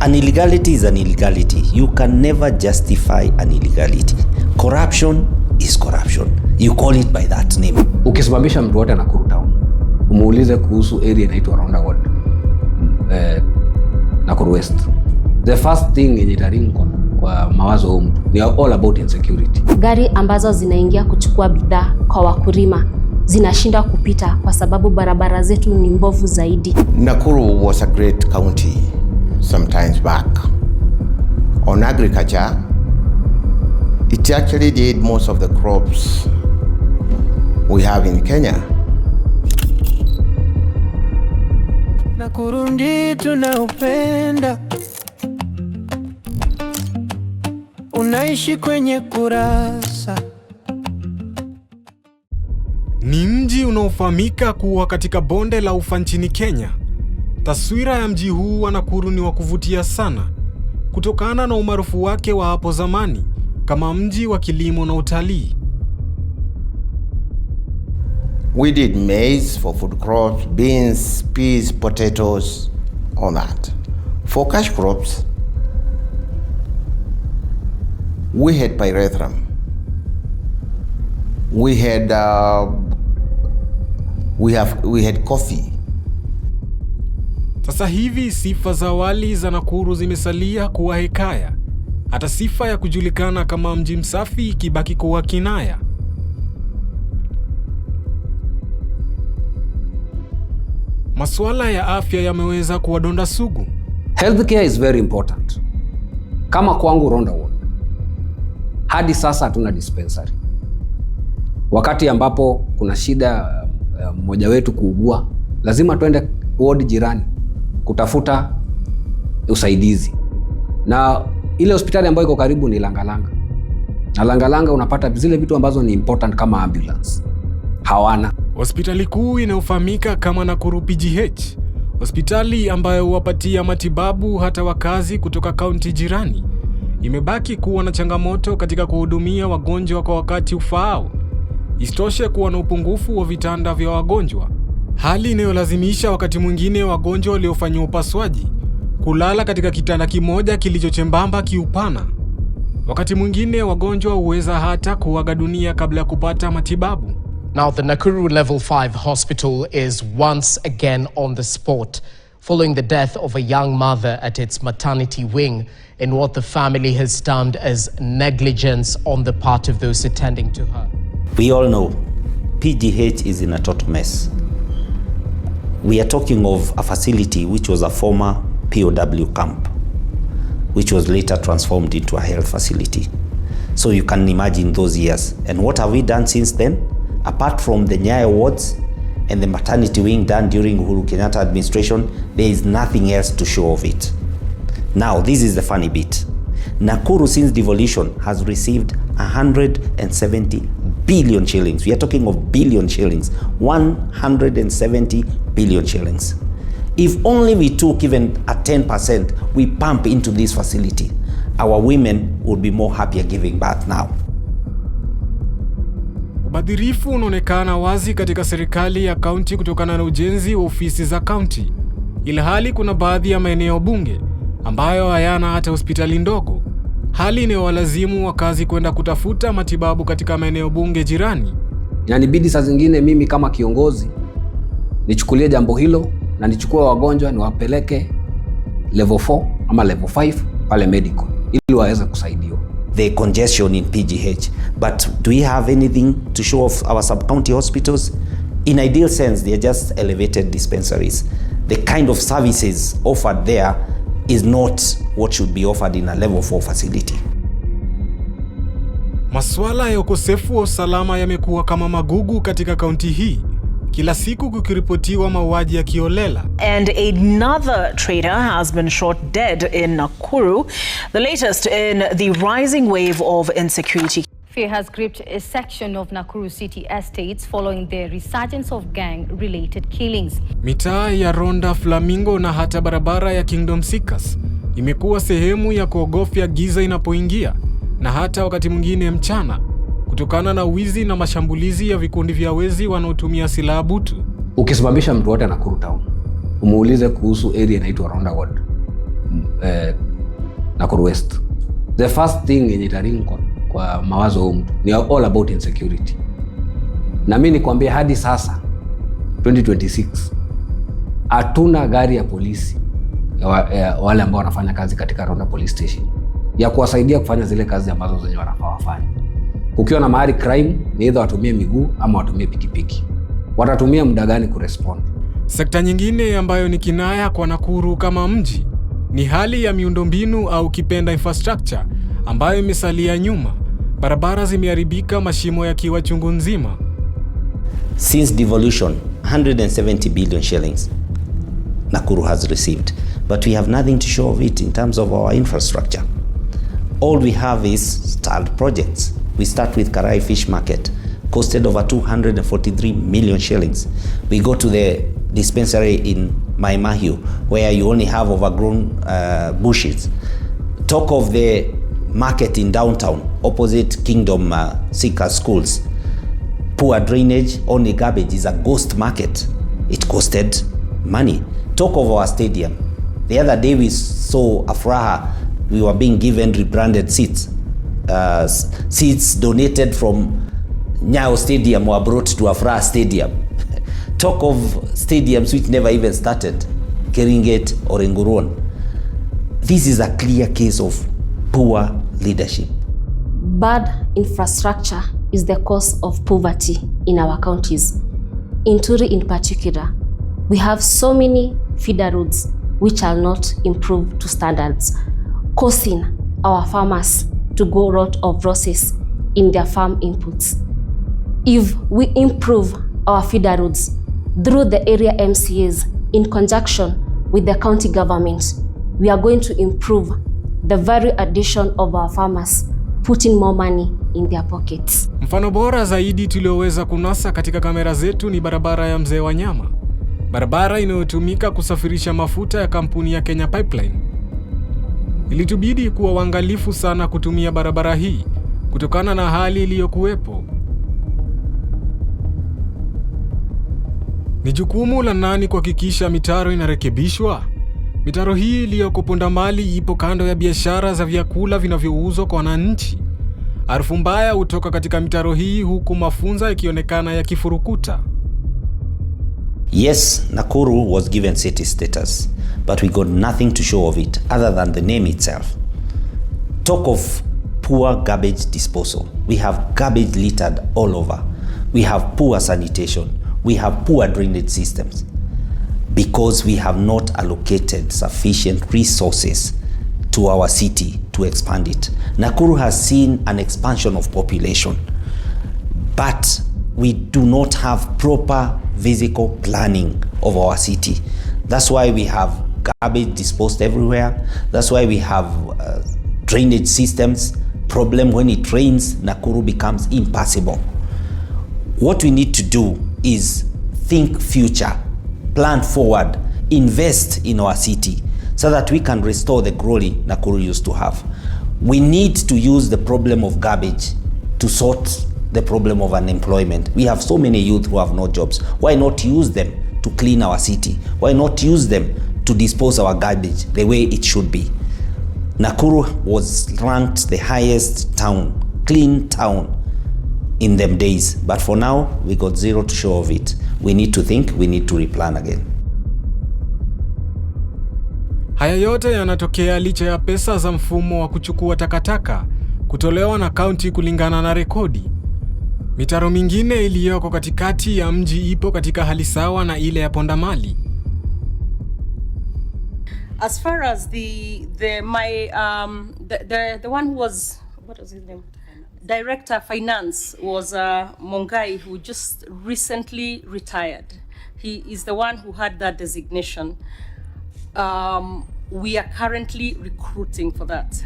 An illegality is an illegality. You can never justify an illegality. Corruption is corruption. You call it by that name. Ukisababisha mtu wote Nakuru town, umuulize kuhusu area inaitwa Roundabout, Nakuru West, the first thing yenye itaring kwa mawazo huko ni all about insecurity. Gari ambazo zinaingia kuchukua bidhaa kwa wakulima zinashinda kupita kwa sababu barabara zetu ni mbovu zaidi. Nakuru was a great county sometimes back. On agriculture, it actually did most of the crops we have in Kenya. Nakuru ndi tunaupenda, unaishi kwenye kurasa. Ni mji unaofahamika kuwa katika bonde la Ufa nchini Kenya. Taswira ya mji huu wa Nakuru ni wa kuvutia sana kutokana na umaarufu wake wa hapo zamani kama mji wa kilimo na utalii. We did maize for food crops, beans, peas, potatoes, all that. For cash crops, we had pyrethrum. We had coffee. Sasa hivi sifa za awali za Nakuru zimesalia kuwa hekaya. Hata sifa ya kujulikana kama mji msafi ikibaki kuwa kinaya. Masuala ya afya yameweza kuwa donda sugu. Healthcare is very important. Kama kwangu Roundabout, hadi sasa hatuna dispensary. Wakati ambapo kuna shida mmoja wetu kuugua, lazima tuende ward jirani kutafuta usaidizi. Na ile hospitali ambayo iko karibu ni Langalanga. Na Langalanga unapata zile vitu ambazo ni important kama ambulance hawana. Hospitali kuu inayofahamika kama Nakuru PGH, hospitali ambayo huwapatia matibabu hata wakazi kutoka kaunti jirani, imebaki kuwa na changamoto katika kuhudumia wagonjwa kwa wakati ufaao. Isitoshe kuwa na upungufu wa vitanda vya wagonjwa, hali inayolazimisha wakati mwingine wagonjwa waliofanywa upasuaji kulala katika kitanda kimoja kilichochembamba kiupana. Wakati mwingine wagonjwa huweza hata kuaga dunia kabla ya kupata matibabu. Now, the Nakuru Level 5 Hospital is once again on the spot following the death of a young mother at its maternity wing in what the family has termed as negligence on the part of those attending to her. We all know PGH is in a total mess. We are talking of a facility which was a former POW camp, which was later transformed into a health facility. So you can imagine those years. And what have we done since then? Apart from the Nyayo wards and the maternity wing done during Uhuru Kenyatta administration, there is nothing else to show of it. Now, this is the funny bit. Nakuru, since devolution, has received 170 billion shillings. We are talking of billion shillings. 170 billion shillings. If only we took even a 10%, we pump into this facility, our women would be more happier giving birth now. Ubadhirifu unaonekana wazi katika serikali ya kaunti kutokana na ujenzi wa ofisi za kaunti. Ilhali kuna baadhi ya maeneo bunge ambayo hayana hata hospitali ndogo, hali inayowalazimu wakazi kwenda kutafuta matibabu katika maeneo bunge jirani. Inanibidi saa zingine mimi kama kiongozi nichukulie jambo hilo na nichukue wagonjwa niwapeleke level 4 ama level 5 pale medical ili waweze kusaidiwa. The congestion in PGH, but do we have anything to show of our sub-county hospitals? In ideal sense, they are just elevated dispensaries. The kind of services offered there is not what should be offered in a level 4 facility. Masuala ya ukosefu wa usalama yamekuwa kama magugu katika kaunti hii. Kila siku kukiripotiwa mauaji ya kiolela. And another trader has been shot dead in Nakuru, the latest in the rising wave of insecurity. Fear has gripped a section of Nakuru city estates following the resurgence of gang-related killings. Mitaa ya Ronda, Flamingo na hata barabara ya Kingdom Seekers imekuwa sehemu ya kuogofya giza inapoingia, na hata wakati mwingine mchana, kutokana na wizi na mashambulizi ya vikundi vya wezi wanaotumia silaha butu. Ukisababisha mtu wote Nakuru town, umuulize kuhusu area inaitwa Roundabout, Nakuru West. The first thing yenye itaring kwa mawazo huu mtu ni all about insecurity. Na mimi nikwambia hadi sasa 2026 hatuna gari ya polisi ya wale ambao wanafanya kazi katika Ronda Police Station ya kuwasaidia kufanya zile kazi ambazo zenye wanafaa wafanye. Kukiwa na mahali crime, ni either watumie miguu ama watumie pikipiki. Watatumia muda gani kurespond? Sekta nyingine ambayo ni kinaya kwa Nakuru kama mji ni hali ya miundombinu au kipenda infrastructure ambayo imesalia nyuma. Barabara zimeharibika, mashimo yakiwa chungu nzima. Since devolution, 170 billion shillings Nakuru has received, but we have nothing to show of it in terms of our infrastructure. All we have is stalled projects. We start with Karai Fish Market, costed over 243 million shillings. We go to the dispensary in Mai Mahiu, where you only have overgrown bushes. Talk of the market in downtown, opposite Kingdom Seeker schools. Poor drainage, only garbage, is a ghost market. It costed money. Talk of our stadium. The other day we saw Afraha, we were being given rebranded seats. Seats donated from Nyayo Stadium were brought to Afraha Stadium. Talk of stadiums which never even started, Keringet or Nguruon. This is a clear case of poor leadership. Bad infrastructure is the cause of poverty in our counties. In Turi in particular, we have so many feeder roads which are not improved to standards, causing our farmers to go out of losses in their farm inputs. If we improve our feeder roads through the area MCAs in conjunction with the county government, we are going to improve the very addition of our farmers, putting more money in their pockets. Mfano bora zaidi tulioweza kunasa katika kamera zetu ni barabara ya Mzee Wanyama. Barabara inayotumika kusafirisha mafuta ya kampuni ya Kenya Pipeline. Ilitubidi kuwa waangalifu sana kutumia barabara hii kutokana na hali iliyokuwepo. Ni jukumu la nani kuhakikisha mitaro inarekebishwa? Mitaro hii iliyoko Pondamali ipo kando ya biashara za vyakula vinavyouzwa kwa wananchi. Harufu mbaya hutoka katika mitaro hii huku mafunza yakionekana yakifurukuta. Yes, Nakuru was given city status, but we got nothing to show of it other than the name itself. Talk of poor garbage disposal. We have garbage littered all over. We have poor sanitation. We have poor drainage systems because we have not allocated sufficient resources to our city to expand it. Nakuru has seen an expansion of population, but we do not have proper physical planning of our city. That's why we have garbage disposed everywhere. That's why we have drainage systems problem. When it rains, Nakuru becomes impassable. What we need to do is think future, plan forward, invest in our city so that we can restore the glory Nakuru used to have. We need to use the problem of garbage to sort the problem of unemployment. We have so many youth who have no jobs. Why not use them to clean our city? Why not use them to dispose our garbage the way it should be? Nakuru was ranked the highest town, clean town in them days, but for now we got zero to show of it. We need to think, we need to replan again. Haya yote yanatokea licha ya pesa za mfumo wa kuchukua takataka kutolewa na kaunti kulingana na rekodi. Mitaro mingine iliyoko katikati ya mji ipo katika hali sawa na ile ya Pondamali. As far as the one who was, what was his name? Director Finance was Mongai, who just recently retired. He is the one who had that designation. We are currently recruiting for that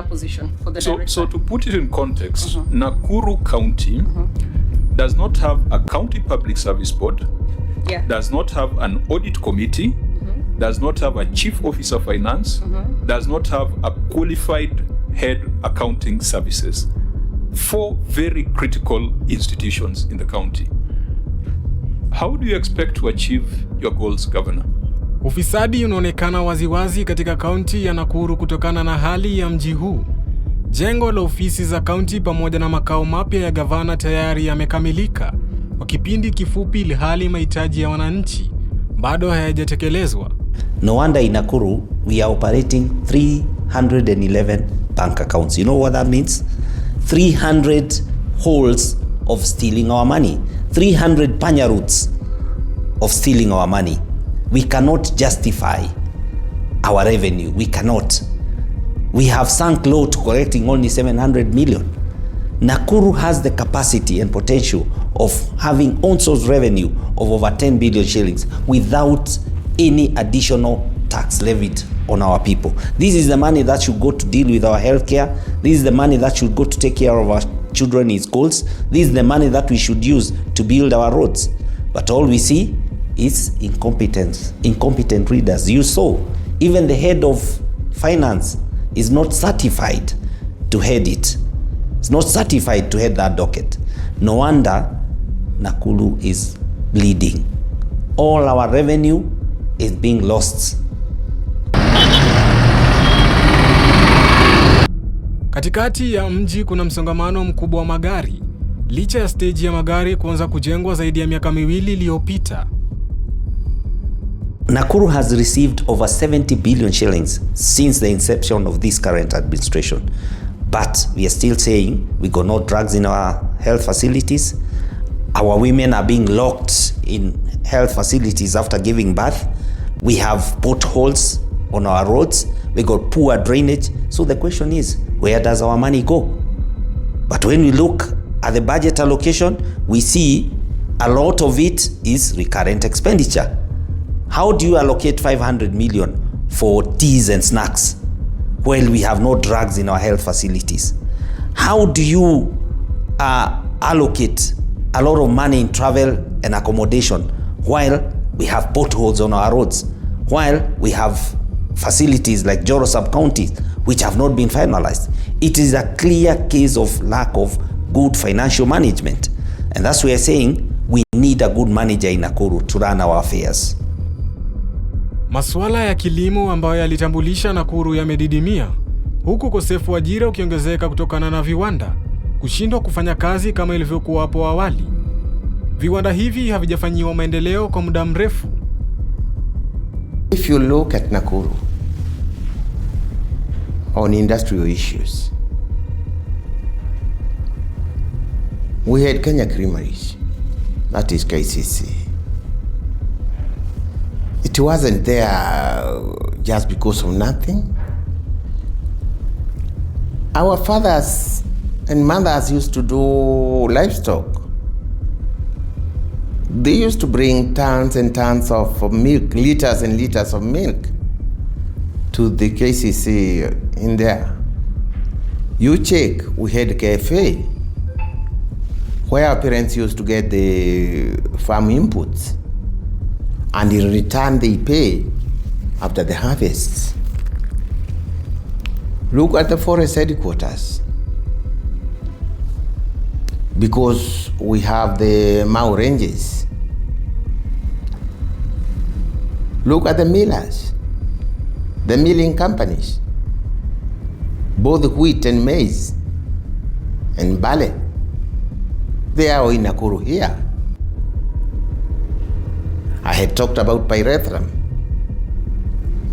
position, for the director. So to put it in context, Nakuru County does not have a county public service board, does not have an audit committee, does not have a chief officer of finance, does not have a qualified head accounting services. 4 very critical institutions in the county. How do you expect to achieve your goals, Governor? Ufisadi unaonekana waziwazi katika kaunti ya Nakuru kutokana na hali ya mji huu. Jengo la ofisi za kaunti pamoja na makao mapya ya gavana tayari yamekamilika kwa kipindi kifupi, ilhali mahitaji ya wananchi bado hayajatekelezwa. No wonder in Nakuru we are operating 311 bank accounts. You know what that means? 300 holes of stealing our money. 300 panya routes of stealing our money. We cannot justify our revenue. We cannot. We have sunk low to collecting only 700 million. Nakuru has the capacity and potential of having own source revenue of over 10 billion shillings without any additional tax levied on our people. This is the money that should go to deal with our healthcare. This is the money that should go to take care of our children in schools. This is the money that we should use to build our roads. But all we see is incompetent readers. You saw, even the head of finance is not certified to head it. It's not certified to head that docket. No wonder Nakuru is bleeding. All our revenue is being lost. Katikati ya mji kuna msongamano mkubwa wa magari, licha ya stage ya magari kuanza kujengwa zaidi ya miaka 2 iliyopita. Nakuru has received over 70 billion shillings since the inception of this current administration. But we are still saying we got no drugs in our health facilities. Our women are being locked in health facilities after giving birth. We have potholes on our roads. We got poor drainage. So the question is, where does our money go? But when we look at the budget allocation, we see a lot of it is recurrent expenditure. How do you allocate 500 million for teas and snacks while we have no drugs in our health facilities? How do you allocate a lot of money in travel and accommodation while we have potholes on our roads, while we have facilities like Joro sub-county which have not been finalized? It is a clear case of lack of good financial management. And that's why we are saying we need a good manager in Nakuru to run our affairs. Masuala ya kilimo ambayo yalitambulisha Nakuru yamedidimia, huku ukosefu wa ajira ukiongezeka kutokana na viwanda kushindwa kufanya kazi kama ilivyokuwa hapo awali. Viwanda hivi havijafanyiwa maendeleo kwa muda mrefu. If you look at Nakuru on industrial issues, we had Kenya Creameries, that is KCC. It wasn't there just because of nothing. Our fathers and mothers used to do livestock. They used to bring tons and tons of milk, liters and liters of milk to the KCC in there. You check, we had KFA, where our parents used to get the farm inputs, and in return they pay after the harvest. Look at the forest headquarters. Because we have the Mau ranges. Look at the millers, the milling companies, both wheat and maize and barley. They are in Nakuru here. I had talked about pyrethrum.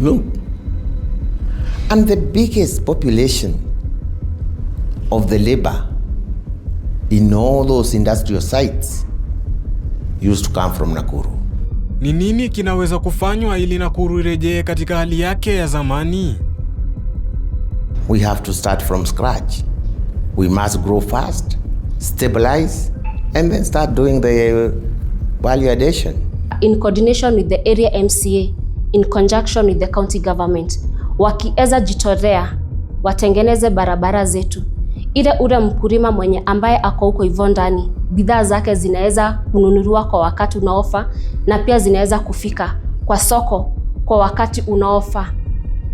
Look. And the biggest population of the labor in all those industrial sites used to come from Nakuru. Ni nini kinaweza kufanywa ili Nakuru irejee katika hali yake ya zamani? We have to start from scratch. We must grow fast, stabilize, and then start doing the value addition. In coordination with the area MCA, in conjunction with the county government, wakieza jitorea watengeneze barabara zetu, ile ule mkulima mwenye ambaye ako huko hivyo ndani, bidhaa zake zinaweza kununuliwa kwa wakati unaofaa na pia zinaweza kufika kwa soko kwa wakati unaofaa.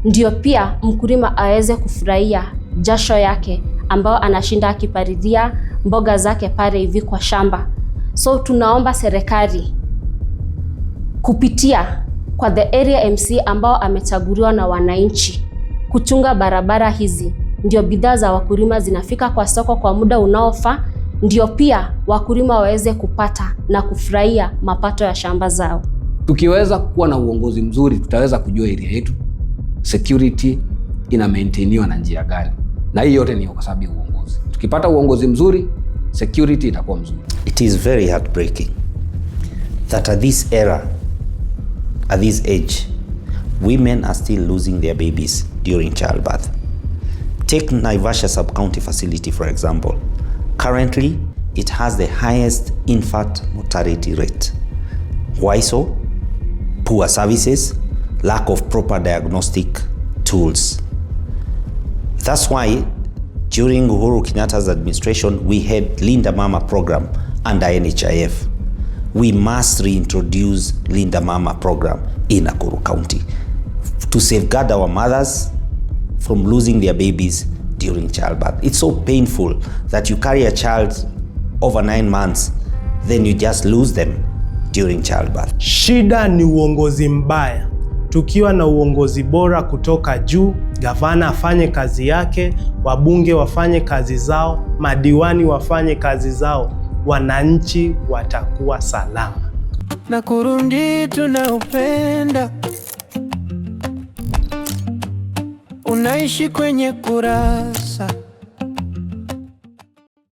Ndio pia mkulima aweze kufurahia jasho yake ambao anashinda akipalilia mboga zake pale hivi kwa shamba. So tunaomba serikali kupitia kwa the area MC ambao amechaguliwa na wananchi kuchunga barabara hizi, ndio bidhaa za wakulima zinafika kwa soko kwa muda unaofaa, ndio pia wakulima waweze kupata na kufurahia mapato ya shamba zao. Tukiweza kuwa na uongozi mzuri, tutaweza kujua area yetu security ina maintainiwa na njia gani, na hii yote ni kwa sababu ya uongozi. Tukipata uongozi mzuri, security itakuwa mzuri. It is very heartbreaking that at this era, at this age, women are still losing their babies during childbirth. Take Naivasha Sub-County Facility, for example. Currently, it has the highest infant mortality rate. Why so? Poor services, lack of proper diagnostic tools. That's why during Uhuru Kenyatta's administration, we had Linda Mama program under NHIF. We must reintroduce Linda Mama program in Nakuru County to safeguard our mothers from losing their babies during childbirth. It's so painful that you carry a child over 9 months, then you just lose them during childbirth. Shida ni uongozi mbaya. Tukiwa na uongozi bora kutoka juu, gavana afanye kazi yake, wabunge wafanye kazi zao, madiwani wafanye kazi zao, wananchi watakuwa salama. Nakuru ndi tunaupenda, unaishi kwenye kurasa.